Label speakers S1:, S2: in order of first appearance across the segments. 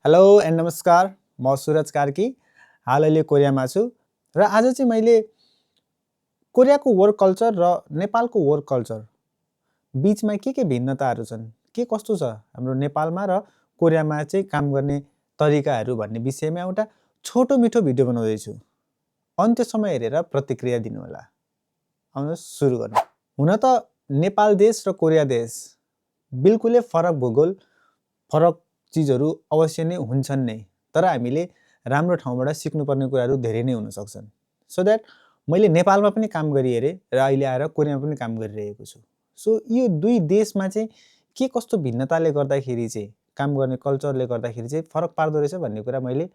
S1: Hello and नमस्कार। म सुरज कार्की हाल अहिले कोरियामा छु र आज चाहिँ मैले कोरियाको वर्क कल्चर र नेपालको वर्क कल्चर बीचमा के भिन्नताहरू छन्, के कस्तो छ हाम्रो नेपालमा र कोरियामा चाहिँ काम गर्ने तरिकाहरू भन्ने विषयमा एउटा छोटो मिठो भिडियो बनाउँदैछु। अन्त्यसम्म हेरेर प्रतिक्रिया दिनुहोला। आउनुहोस् सुरु गरौँ। हुन त नेपाल देश र कोरिया देश बिल्कुलै फरक भूगोल, फरक चिजहरू अवश्य नै हुन्छन् नै, तर हामीले राम्रो ठाउँबाट सिक्नुपर्ने कुराहरू धेरै नै हुन सक्छन्। सो द्याट मैले नेपालमा पनि काम गरिहेरेँ र अहिले आएर कोरियामा पनि काम गरिरहेको छु। सो यो दुई देशमा चाहिँ के कस्तो भिन्नताले गर्दाखेरि चाहिँ काम गर्ने कल्चरले गर्दाखेरि चाहिँ फरक पार्दो रहेछ भन्ने कुरा मैले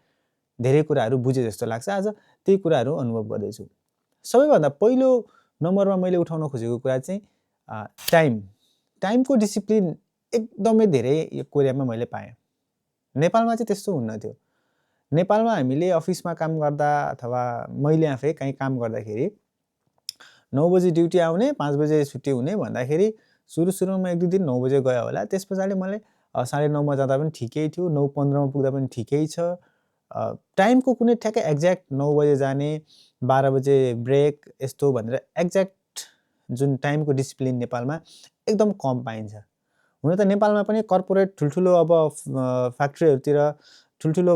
S1: धेरै कुराहरू बुझे जस्तो लाग्छ। आज त्यही कुराहरू अनुभव गर्दैछु। सबैभन्दा पहिलो नम्बरमा मैले उठाउन खोजेको कुरा चाहिँ टाइमको डिसिप्लिन एकदमै धेरै यो कोरियामा मैले पाएँ। नेपालमा चाहिँ त्यस्तो हुन्न थियो। नेपालमा हामीले अफिसमा काम गर्दा अथवा मैले आफै कहीँ काम गर्दाखेरि 9 बजे ड्युटी आउने 5 बजे छुट्टी हुने भन्दाखेरि सुरुमा एक दुई दिन 9 बजे गयो होला। त्यस पछाडि मलाई 9:30 मा जाँदा पनि ठिकै थियो, 9:15 मा पुग्दा पनि ठिकै छ। टाइमको कुनै ठ्याक्कै एक्ज्याक्ट 9 बजे जाने 12 बजे ब्रेक यस्तो भनेर एक्ज्याक्ट जुन टाइमको डिसिप्लिन नेपालमा एकदम कम पाइन्छ। हुन त नेपालमा पनि कर्पोरेट ठुल्ठुलो अब फ्याक्ट्रीहरूतिर ठुल्ठुलो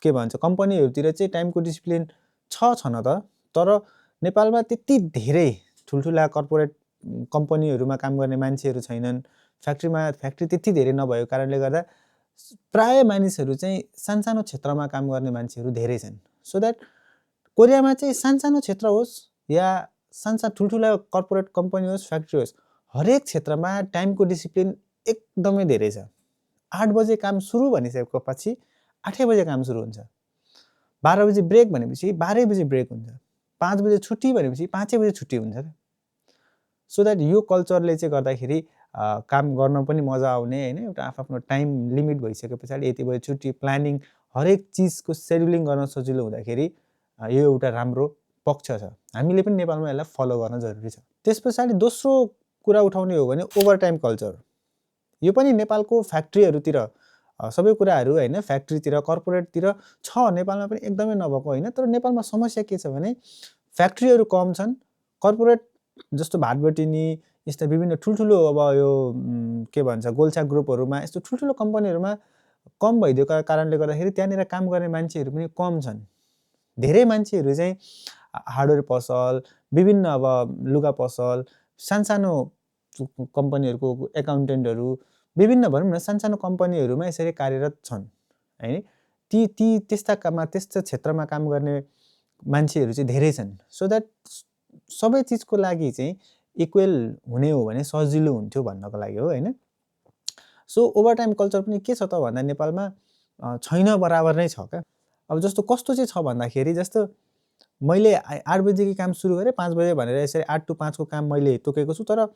S1: के भन्छ कम्पनीहरूतिर चाहिँ टाइमको डिसिप्लिन छ न त, तर नेपालमा त्यति धेरै ठुल्ठुला कर्पोरेट कम्पनीहरूमा काम गर्ने मान्छेहरू छैनन्। फ्याक्ट्री त्यति धेरै नभएको कारणले गर्दा प्राय मानिसहरू चाहिँ सानसानो क्षेत्रमा काम गर्ने मान्छेहरू धेरै छन्। सो द्याट कोरियामा चाहिँ सानसानो क्षेत्र होस् या ठुल्ठुला कर्पोरेट कम्पनी होस्, फ्याक्ट्री होस्, हरेक क्षेत्रमा टाइमको डिसिप्लिन एकदमै धेरै छ। 8 बजे काम सुरु भनिसकेपछि 8 बजे काम सुरु हुन्छ। 12 बजे ब्रेक भनेपछि 12 बजे ब्रेक हुन्छ। 5 बजे छुट्टी भनेपछि 5 बजे छुट्टी हुन्छ। सो द्याट यो कल्चरले चाहिँ गर्दाखेरि काम गर्न पनि मजा आउने हैन, एउटा आफ्नो टाइम लिमिट भइसके पछाडि यति बजे छुट्टी, प्लानिङ हरेक चिजको सेड्युलिङ गर्न सजिलो हुँदाखेरि यो एउटा राम्रो पक्ष छ। हामीले पनि नेपालमा यसलाई फलो गर्न जरुरी छ। त्यस पछाडि दोस्रो कुरा उठाउने हो भने ओभरटाइम कल्चर। यो पनि नेपालको फ्याक्ट्रीहरूतिर सबै कुराहरू हैन, फ्याक्ट्रीतिर कर्पोरेटतिर छ, नेपालमा पनि एकदमै नभएको हैन। तर नेपालमा समस्या के छ भने फ्याक्ट्रीहरू कम छन्, कर्पोरेट जस्तो भाटबटिनी यस्ता विभिन्न ठुल्ठुलो अब यो के भन्छ गोल्छा ग्रुपहरूमा यस्तो ठुल्ठुलो कम्पनीहरूमा कम भइदिएको कारणले गर्दाखेरि त्यहाँनिर काम गर्ने मान्छेहरू पनि कम छन्। धेरै मान्छेहरू चाहिँ हार्डवेयर पसल, विभिन्न अब लुगा पसल, सानसानो कम्पनीहरूको एकाउन्टेन्टहरू, विभिन्न भनौँ न सानसानो कम्पनीहरूमा यसरी कार्यरत छन् हैन। त्यस्ता क्षेत्रमा काम गर्ने मान्छेहरू चाहिँ धेरै छन्। सो द्याट सबै चिजको लागि चाहिँ इक्वल हुने हो भने सजिलो हुन्थ्यो भन्नको लागि हो हैन। सो ओभरटाइम कल्चर पनि के छ त भन्दा नेपालमा छैन बराबर नै छ क्या। अब जस्तो कस्तो चाहिँ छ भन्दाखेरि जस्तो मैले 8 बजेको काम सुरु गरेँ, 5 बजे भनेर यसरी 8 to 5 को काम मैले तोकेको छु, तर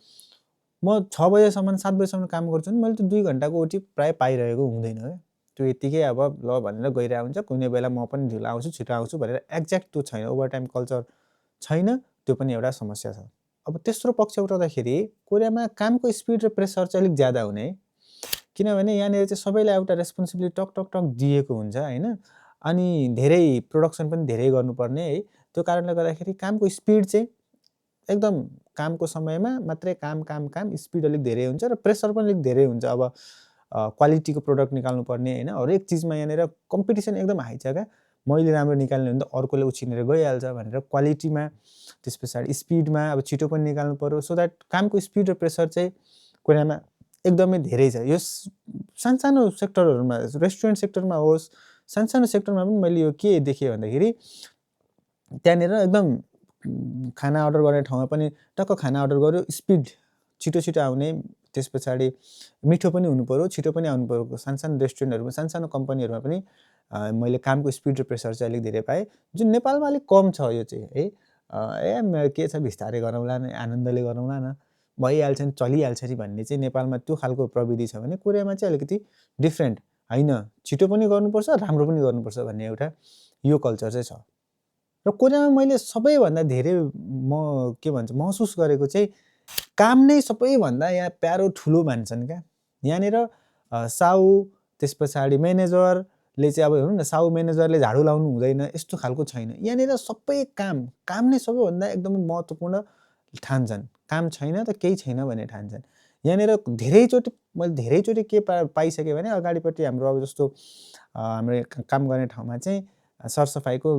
S1: म 6 बजेसम्म 7 बजेसम्म काम गर्छु नि मैले त 2 घण्टाको ओटी प्राय पाइरहेको हुँदैन क्या। त्यो यतिकै अब ल भनेर गइरहेको हुन्छ। कुनै बेला म पनि ढिलो आउँछु, छिटो आउँछु भनेर एक्ज्याक्ट त्यो छैन, ओभरटाइम कल्चर छैन। त्यो पनि एउटा समस्या छ। अब तेस्रो पक्ष उठाउँदाखेरि कोरियामा कामको स्पिड र प्रेसर चाहिँ अलिक ज्यादा हुने, किनभने यहाँनिर चाहिँ सबैलाई एउटा रेस्पोन्सिबिलिटी टक टक टक दिएको हुन्छ हैन। अनि धेरै प्रोडक्सन पनि धेरै गर्नुपर्ने है। त्यो कारणले गर्दाखेरि कामको स्पिड चाहिँ एकदम कामको समयमा मात्रै काम स्पिड अलिक धेरै हुन्छ र प्रेसर पनि अलिक धेरै हुन्छ। अब क्वालिटीको प्रोडक्ट निकाल्नु पर्ने हैन, हरेक चिजमा यहाँनिर कम्पिटिसन एकदम हाई छ क्या। मैले राम्रो निकाल्ने हो भने त अर्कोले उछिनेर गइहाल्छ भनेर क्वालिटीमा, त्यस पछाडि स्पिडमा अब छिटो पनि निकाल्नु पर्यो। सो द्याट कामको स्पिड र प्रेसर चाहिँ कोरियामा एकदमै धेरै छ। यो सानसानो सेक्टरहरूमा, रेस्टुरेन्ट सेक्टरमा होस्, सानसानो सेक्टरमा पनि मैले यो के देखेँ भन्दाखेरि त्यहाँनिर एकदम खाना अर्डर गर्ने ठाउँमा पनि टक्क खाना अर्डर गर्यो, स्पिड छिटो आउने, त्यस पछाडि मिठो पनि हुनु पर्यो, छिटो पनि आउनु पर्यो। सानसानो रेस्टुरेन्टहरूमा, सानसानो कम्पनीहरूमा पनि मैले कामको स्पिड र प्रेसर चाहिँ अलिक धेरै पाएँ, जुन नेपालमा अलिक कम छ यो चाहिँ है। के छ बिस्तारै गरौँला न, आनन्दले गरौँला न, भइहाल्छ नि, चलिहाल्छ नि भन्ने चाहिँ नेपालमा त्यो खालको प्रविधि छ भने कोरियामा चाहिँ अलिकति डिफ्रेन्ट हैन, छिटो पनि गर्नुपर्छ, राम्रो पनि गर्नुपर्छ भन्ने एउटा यो कल्चर चाहिँ छ। र कोरियामा मैले सबैभन्दा धेरै के भन्छ महसुस गरेको चाहिँ काम नै सबैभन्दा यहाँ प्यारो ठुलो मान्छन् क्या। यहाँनिर साउ, त्यस पछाडि म्यानेजर, ले चाहिँ अब हेर्नु न साउ म्यानेजरले झाडु लाउनु हुँदैन यस्तो खालको छैन। यहाँनिर सबै काम नै सबैभन्दा एकदमै महत्त्वपूर्ण ठान्छन्। काम छैन त केही छैन भन्ने ठान्छन्। यहाँनिर मैले धेरैचोटि के पाइसकेँ भने अगाडिपट्टि हाम्रो अब जस्तो हाम्रो काम गर्ने ठाउँमा चाहिँ सरसफाइको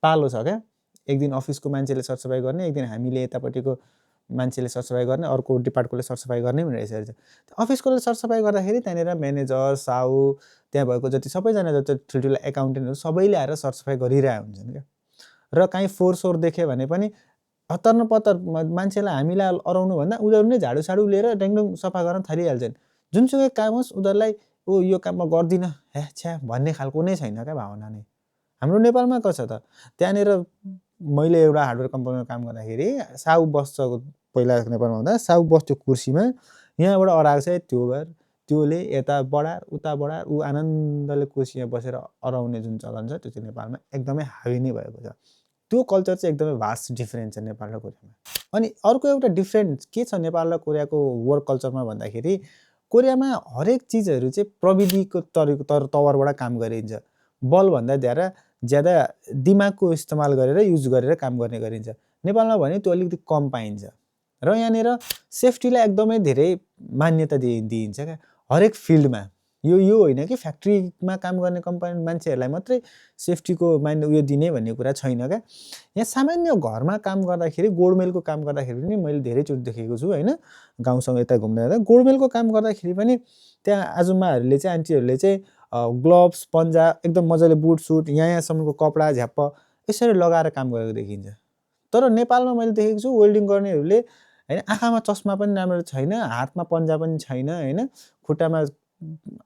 S1: पालो छ क्या। एक दिन अफिसको मान्छेले सरसफाइ गर्ने, एक दिन हामीले यतापट्टिको मान्छेले सरसफाइ गर्ने, अर्को डिपार्टकोले सरसफाइ गर्ने भनेर यसरी छ। अफिसकोले सरसफाइ गर्दाखेरि त्यहाँनिर म्यानेजर, साउ, त्यहाँ भएको जति सबैजना जति ठुल्ठुला एकाउन्टेन्टहरू सबैले आएर सरसफाइ गरिरहेको हुन्छन् क्या। र काहीँ फोहोर देख्यो भने पनि हतार न पतार मान्छेलाई हामीलाई अराउनुभन्दा उनीहरू नै झाडुसाडु लिएर ड्याङडुङ सफा गर्न थालिहाल्छन्। जुनसुकै काम होस् उनीहरूलाई यो काम म गर्दिनँ छ्या भन्ने खालको नै छैन क्या भावना नै। हाम्रो नेपालमा कसो त त्यहाँनिर मैले एउटा हार्डवेयर कम्पनीमा काम गर्दाखेरि साउ बस्छ पहिला नेपालमा हुँदा साउ बस्थ्यो कुर्सीमा, यहाँबाट अराएको छ त्योले यता बढार उता बढार ऊ आनन्दले कुर्सीमा बसेर अराउने जुन चलन छ त्यो चाहिँ नेपालमा एकदमै हावी नै भएको छ। त्यो कल्चर चाहिँ एकदमै भास्ट डिफ्रेन्ट छ नेपाल र कोरियामा। अनि अर्को एउटा डिफ्रेन्ट के छ नेपाल र कोरियाको वर्क कल्चरमा भन्दाखेरि कोरियामा हरेक चिजहरू चाहिँ प्रविधिको तवरबाट काम गरिन्छ। बलभन्दा ज्यादा दिमागको इस्तेमाल गरेर युज गरेर काम गर्ने गरिन्छ। नेपालमा भने त्यो अलिकति कम पाइन्छ र यहाँनिर सेफ्टीलाई एकदमै धेरै मान्यता दिइन्छ क्या हरेक फिल्डमा। यो होइन कि फ्याक्ट्रीमा काम गर्ने कम्पनी मान्छेहरूलाई मात्रै सेफ्टीको उयो दिने भन्ने कुरा छैन क्या। यहाँ सामान्य घरमा काम गर्दाखेरि गोडमेलको काम गर्दाखेरि पनि मैले धेरैचोटि देखेको छु होइन, गाउँसँग यता घुम्न जाँदा गोडमेलको काम गर्दाखेरि पनि त्यहाँ आजुमाहरूले चाहिँ आन्टीहरूले चाहिँ ग्लोभ्स, पन्जा एकदम मजाले बुट सुट यहाँसम्मको कपडा झ्याप्प यसरी लगाएर काम गरेको देखिन्छ। तर नेपालमा मैले देखेको छु वेल्डिङ गर्नेहरूले होइन आँखामा चस्मा पनि राम्रो छैन, हातमा पन्जा पनि छैन होइन, खुट्टामा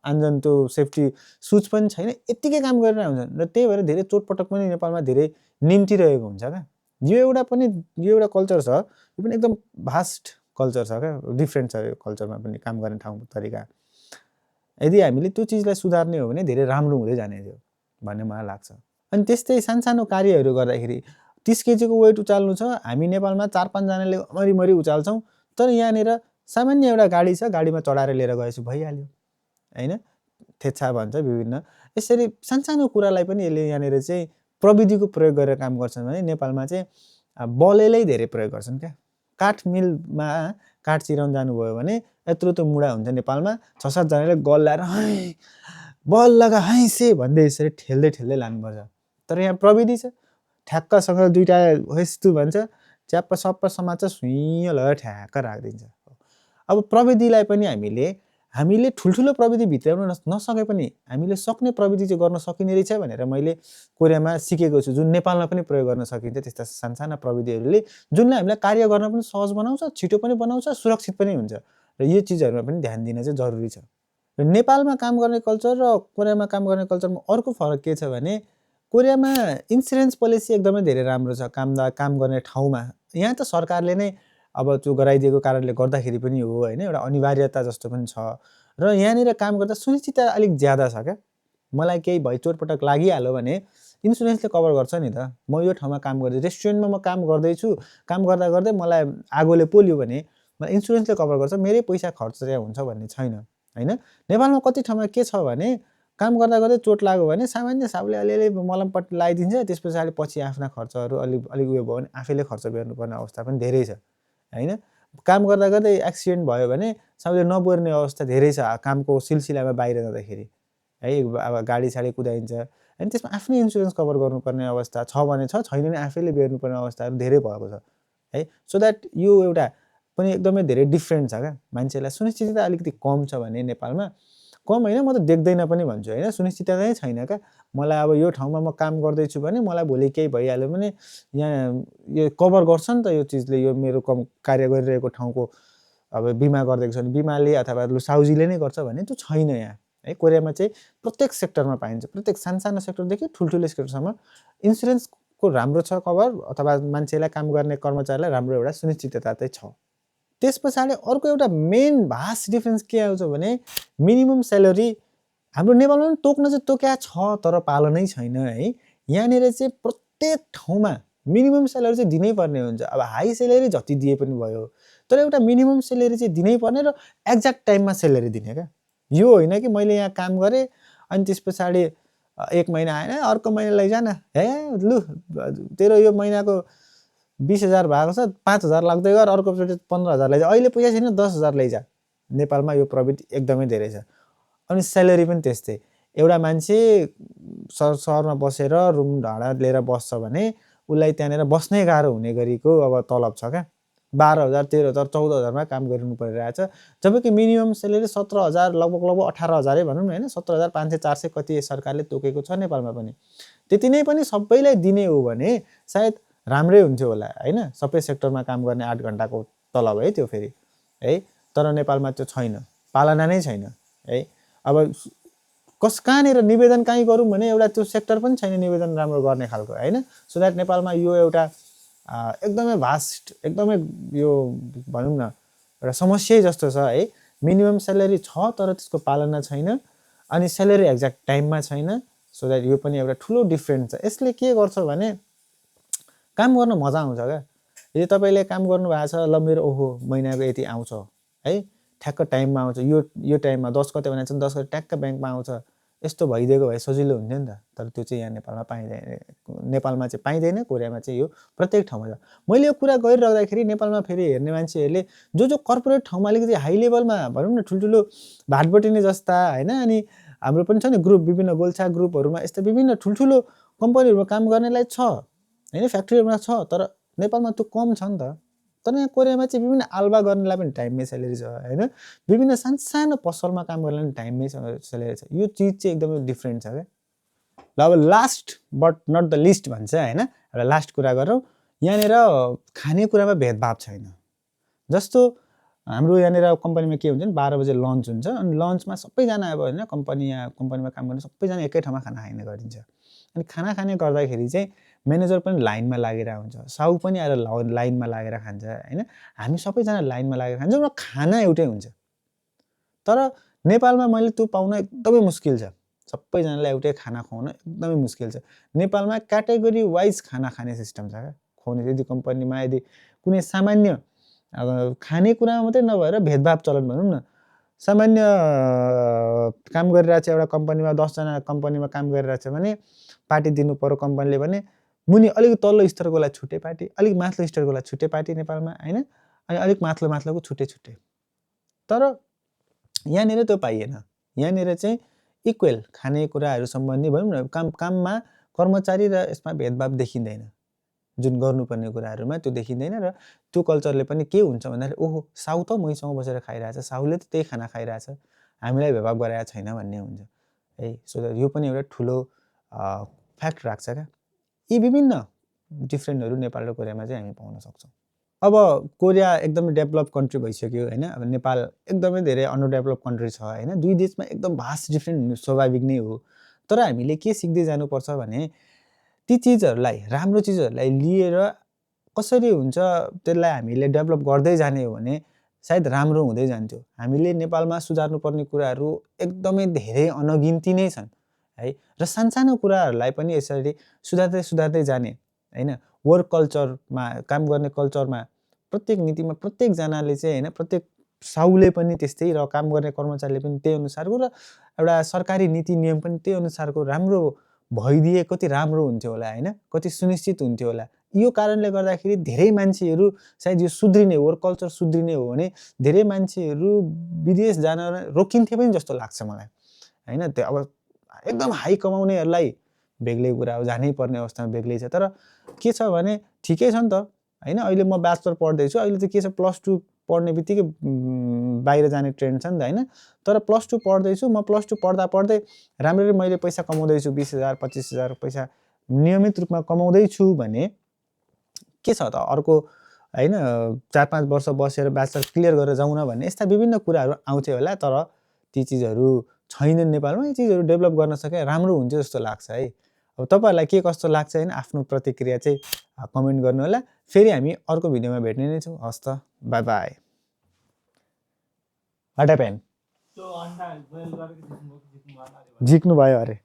S1: आन्जन त्यो सेफ्टी सुज पनि छैन, यत्तिकै काम गरेर हुन्छन् र त्यही भएर धेरै चोटपटक पनि नेपालमा धेरै निम्तिरहेको हुन्छ क्या। यो एउटा कल्चर छ, यो पनि एकदम भास्ट कल्चर छ क्या, डिफ्रेन्ट छ यो कल्चरमा पनि काम गर्ने ठाउँ तरिका। यदि हामीले त्यो चिजलाई सुधार्ने हो भने धेरै राम्रो हुँदै जाने थियो भन्ने मलाई लाग्छ। अनि त्यस्तै सानो कार्यहरू गर्दाखेरि 30 केजीको वेट उचाल्नु छ, हामी नेपालमा 4-5 जनाले मरिमरि उचाल्छौँ, तर यहाँनिर सामान्य एउटा गाडी छ, गाडीमा चढाएर लिएर गएपछि भइहाल्यो होइन। थेच्छा भन्छ विभिन्न यसरी सानो कुरालाई पनि यसले यहाँनिर चाहिँ प्रविधिको प्रयोग गरेर काम गर्छन् भने नेपालमा चाहिँ बलैले धेरै प्रयोग गर्छन् क्या। काठ मिलमा काठ चिराउन जानुभयो भने यत्रो मुढा हुन्छ नेपालमा 6-7 जनाले गल ल्याएर बल लगा हाइसे भन्दै यसरी ठेल्दै लानुपर्छ। तर यहाँ प्रविधि छ, ठ्याक्कसँग दुईटा यस्तो भन्छ च्याप्प सप्प समाज सुइँ लगाएर ठ्याक्क राखिदिन्छ। अब प्रविधिलाई पनि हामीले ठुल्ठुलो प्रविधि भित्राउन नसके पनि हामीले सक्ने प्रविधि चाहिँ गर्न सकिने रहेछ भनेर मैले कोरियामा सिकेको छु, जुन नेपालमा पनि प्रयोग गर्न सकिन्छ। त्यस्ता साना प्रविधिहरूले जुनले हामीलाई कार्य गर्न पनि सहज बनाउँछ, छिटो पनि बनाउँछ, सुरक्षित पनि हुन्छ र यो चिजहरूमा पनि ध्यान दिन चाहिँ जरुरी छ। र नेपालमा काम गर्ने कल्चर र कोरियामा काम गर्ने कल्चरमा अर्को फरक के छ भने कोरियामा इन्सुरेन्स पोलिसी एकदमै धेरै राम्रो छ काम गर्ने ठाउँमा। यहाँ त सरकारले नै अब त्यो गराइदिएको कारणले गर्दाखेरि पनि हो होइन, एउटा अनिवार्यता जस्तो पनि छ र यहाँनिर काम गर्दा सुनिश्चितता अलिक ज्यादा छ क्या। मलाई केही चोटपटक लागिहाल्यो भने इन्सुरेन्सले कभर गर्छ नि त। म यो ठाउँमा काम गर्दै रेस्टुरेन्टमा म काम गर्दैछु, काम गर्दा मलाई आगोले पोल्यो भने मलाई इन्सुरेन्सले कभर गर्छ, मेरै पैसा खर्च चाहिँ हुन्छ भन्ने छैन होइन। नेपालमा कति ठाउँमा के छ भने काम गर्दा चोट लाग्यो भने सामान्य साउले अलिअलि मलमपट्टि लगाइदिन्छ, त्यस पछाडि पछि आफ्ना खर्चहरू अलिक उयो भयो भने आफैले खर्च बेर्नुपर्ने अवस्था पनि धेरै छ होइन। काम गर्दै एक्सिडेन्ट भयो भने साउले नबोर्ने अवस्था धेरै छ कामको सिलसिलामा बाहिर जाँदाखेरि है। अब गाडी साडी कुदाइन्छ अनि त्यसमा आफ्नै इन्सुरेन्स कभर गर्नुपर्ने अवस्था छ भने छैन भने आफैले बेर्नुपर्ने अवस्थाहरू धेरै भएको छ है। सो द्याट यो एउटा पनि एकदमै धेरै डिफ्रेन्ट छ क्या। मान्छेलाई सुनिश्चितता अलिकति कम छ भने नेपालमा, कम होइन म त देख्दैन पनि भन्छु होइन, सुनिश्चितता नै छैन क्या। मलाई अब यो ठाउँमा म काम गर्दैछु भने मलाई भोलि केही भइहाल्यो भने यहाँ यो कभर गर्छ नि त यो चिजले, यो मेरो कार्य गरिरहेको ठाउँको अब बिमा गरिदिएको छ भने बिमाले अथवा साउजीले नै गर्छ भने त्यो छैन यहाँ है। कोरियामा चाहिँ प्रत्येक सेक्टरमा पाइन्छ, प्रत्येक सानो सेक्टरदेखि ठुल्ठुलो सेक्टरसम्म इन्सुरेन्सको राम्रो छ कभर, अथवा मान्छेलाई काम गर्ने कर्मचारीलाई राम्रो एउटा सुनिश्चितता चाहिँ छ। त्यस पछाडि अर्को एउटा मेन भास्ट डिफ्रेन्स के आउँछ भने मिनिमम स्यालेरी हाम्रो नेपालमा पनि तोक्न चाहिँ तोक्या छ तर पालनै छैन है। यहाँनिर चाहिँ प्रत्येक ठाउँमा मिनिमम स्यालेरी चाहिँ दिनै पर्ने हुन्छ। अब हाई स्यालेरी जति दिए पनि भयो, तर एउटा मिनिमम स्यालेरी चाहिँ दिनै पर्ने र एक्ज्याक्ट टाइममा स्यालेरी दिने क्या। यो होइन कि मैले यहाँ काम गरेँ अनि त्यस पछाडि 1 महिना आएन अर्को महिना लैजा न हे लु तेरो यो महिनाको 20,000 भएको छ 5,000 लाग्दै गर अर्कोचोटि 15,000 लैजा अहिले पैसा छैन 10,000 लैजा। नेपालमा यो प्रवृत्ति एकदमै धेरै छ। अनि स्यालेरी पनि त्यस्तै एउटा मान्छे सहरमा बसेर रुम भाडा लिएर बस्छ भने उसलाई त्यहाँनिर बस्नै गाह्रो हुने गरीको अब तलब छ क्या 12,000 13,000 14,000मा काम गर्नु परिरहेछ जबकि मिनिमम स्यालेरी 17,000 लगभग 18,000 भनौँ न हैन 17,500 400 कति सरकारले तोकेको छ नेपालमा पनि त्यति नै पनि सबैलाई दिने हो भने सायद राम्रै हुन्थ्यो होला हैन सबै सेक्टरमा काम गर्ने 8 घण्टाको तलब है त्यो फेरि है तर नेपालमा त्यो छैन पालना नै छैन है अब कहाँनिर निवेदन कहीँ गरौँ भने एउटा त्यो सेक्टर पनि छैन निवेदन राम्रो गर्ने खालको हैन सो द्याट नेपालमा यो एउटा एकदमै भास्ट एकदमै यो भनौँ न एउटा समस्या जस्तो छ है मिनिमम स्यालेरी छ तर त्यसको पालना छैन अनि स्यालेरी एक्ज्याक्ट टाइममा छैन सो द्याट यो पनि एउटा ठुलो डिफरेन्स छ यसले के गर्छ भने काम गर्न मजा आउँछ क्या यदि तपाईँले काम गर्नु भएको छ ल मेरो ओहो महिनाको यति आउँछ है ठ्याक्क टाइममा आउँछ यो टाइममा 10 गते भनेको छ 10 गते ट्याक्क ब्याङ्कमा आउँछ यस्तो भइदिएको भए सजिलो हुन्थ्यो नि त तर त्यो चाहिँ यहाँ नेपालमा पाइँदैन नेपालमा चाहिँ पाइँदैन कोरियामा चाहिँ यो प्रत्येक ठाउँमा छ मैले यो कुरा गरिराख्दाखेरि नेपालमा फेरि हेर्ने मान्छेहरूले जो कर्पोरेट ठाउँमा अलिकति हाई लेभलमा भनौँ न ठुल्ठुलो भाटबटिने जस्ता हैन अनि हाम्रो पनि छ नि ग्रुप विभिन्न गोल्छा ग्रुपहरूमा यस्तो विभिन्न ठुल्ठुलो कम्पनीहरूमा काम गर्नेलाई छ हैन फ्याक्ट्रीहरूमा छ तर नेपालमा त्यो कम छ नि त तर यहाँ कोरियामा चाहिँ विभिन्न आल्बा गर्नेलाई पनि टाइममै स्यालेरी छ हैन विभिन्न सानो पसलमा काम गर्नेलाई पनि टाइममै स्यालेरी छ यो चिज चाहिँ एकदमै डिफरेन्ट छ क्या ल अब last but not the least भन्छ हैन एउटा लास्ट कुरा गरौँ यहाँनिर खानेकुरामा भेदभाव छैन जस्तो हाम्रो यहाँनिर कम्पनीमा के हुन्छ नि 12 बजे लन्च हुन्छ अनि लन्चमा सबैजना अब हैन कम्पनीमा काम गर्ने सबैजना एकै ठाउँमा खाना खाने गरिन्छ अनि खाना खाने गर्दाखेरि चाहिँ म्यानेजर पनि लाइनमा लागेर हुन्छ साउ पनि आएर लाइनमा लागेर खान्छ हैन हामी सबैजना लाइनमा लागेर खान्छौँ र खाना एउटै हुन्छ तर नेपालमा मैले त्यो पाउन एकदमै मुस्किल छ सबैजनालाई एउटै खाना खुवाउन एकदमै मुस्किल छ नेपालमा क्याटेगोरी वाइज खाना खाने सिस्टम छ क्या खुवाउने यदि कम्पनीमा यदि कुनै सामान्य खानेकुरामा मात्रै नभएर भेदभाव चलन भनौँ न सामान्य काम गरिरहेको छ एउटा कम्पनीमा 10 जना कम्पनीमा काम गरिरहेको छ भने पार्टी दिनु पर्यो कम्पनीले भने मुनि अलिक तल्लो स्तरकोलाई छुट्टै पार्टी अलिक माथिल्लो स्तरकोलाई छुट्टै पार्टी नेपालमा हैन अनि अलिक माथिल्लोको छुट्टै तर यहाँनिर त्यो पाइएन यहाँनिर चाहिँ इक्वल खानेकुराहरू सम्बन्धी भनौँ न काममा कर्मचारी र यसमा भेदभाव देखिँदैन जुन गर्नुपर्ने कुराहरूमा त्यो देखिँदैन र त्यो कल्चरले पनि के हुन्छ भन्दाखेरि ओहो साउ त मैसँग बसेर खाइरहेछ साउले त त्यही खाना खाइरहेछ हामीलाई भेदभाव गराएको छैन भन्ने हुन्छ है सो यो पनि एउटा ठुलो फ्याक्ट राख्छ क्या यी विभिन्न डिफरेन्टहरू नेपाल र कोरियामा चाहिँ हामी पाउन सक्छौँ अब कोरिया एकदमै डेभलप कन्ट्री भइसक्यो हैन अब नेपाल एकदमै धेरै अन्डर डेभलप कन्ट्री छ हैन दुई देशमा एकदम भास्ट डिफरेन्ट स्वाभाविक नै हो तर हामीले के सिक्दै जानुपर्छ भने ती चिजहरूलाई राम्रो चिजहरूलाई लिएर कसरी हुन्छ त्यसलाई हामीले डेभलप गर्दै जाने हो भने सायद राम्रो हुँदै जान्थ्यो हामीले नेपालमा सुधार्नुपर्ने कुराहरू एकदमै धेरै अनगिन्ती नै छन् है र सानसानो कुराहरूलाई पनि यसरी सुधार्दै जाने हैन वर्क कल्चरमा काम गर्ने कल्चरमा प्रत्येक नीतिमा प्रत्येक जनाले चाहिँ हैन प्रत्येक साउले पनि त्यस्तै र काम गर्ने कर्मचारीले पनि त्यही अनुसारको र एउटा सरकारी नीति नियम पनि त्यही अनुसारको राम्रो भइदिए कति राम्रो हुन्थ्यो होला हैन कति सुनिश्चित हुन्थ्यो होला यो कारणले गर्दाखेरि धेरै मान्छेहरू सायद यो सुध्रिने वर्क कल्चर सुध्रिने हो भने धेरै मान्छेहरू विदेश जान रोकिन्थे पनि जस्तो लाग्छ मलाई हैन त्यो अब एकदम हाई कमाउनेहरूलाई बेग्लै कुरा हो जानै पर्ने अवस्थामा बेग्लै छ तर के छ भने ठिकै छ नि त हैन अहिले म ब्याचलर पढ्दैछु अहिले चाहिँ के छ +2 पढ्ने बित्तिकै बाहिर जाने ट्रेन्ड छ नि त हैन तर +2 पढ्दैछु म +2 पढ्दै राम्ररी मैले पैसा कमाउँदैछु 20,000 25,000 पैसा नियमित रूपमा कमाउँदैछु भने के छ त अर्को हैन 4-5 वर्ष बसेर ब्याचलर क्लियर गरेर जाउन भन्ने यस्ता विभिन्न कुराहरू आउँथे होला तर ती चिजहरू छैनन् नेपालमा यी चिजहरू डेभलप गर्न सके राम्रो हुन्छ जस्तो लाग्छ है अब तपाईहरुलाई के कस्तो लाग्छ हैन आफ्नो प्रतिक्रिया चाहिँ कमेन्ट गर्नु होला फेरि हामी अर्को भिडियोमा भेट्ने नै छौं हस्त बाइ बाइ व्हाट ह्यापेन जित्नु भयो अरे